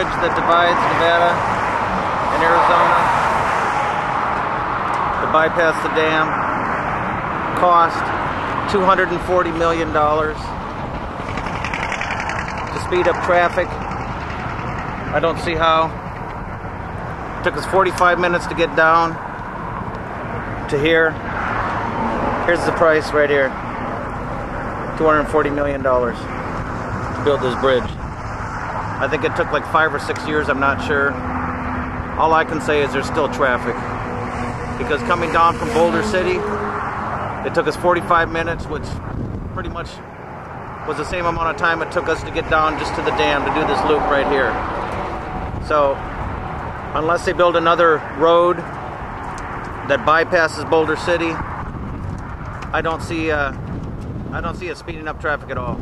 bridge that divides Nevada and Arizona to bypass the dam. Cost $240 million to speed up traffic. I don't see how. It took us 45 minutes to get down to here. Here's the price right here. $240 million to build this bridge. I think it took like 5 or 6 years, I'm not sure. All I can say is there's still traffic. Because coming down from Boulder City, it took us 45 minutes, which pretty much was the same amount of time it took us to get down just to the dam to do this loop right here. So, unless they build another road that bypasses Boulder City, I don't see it speeding up traffic at all.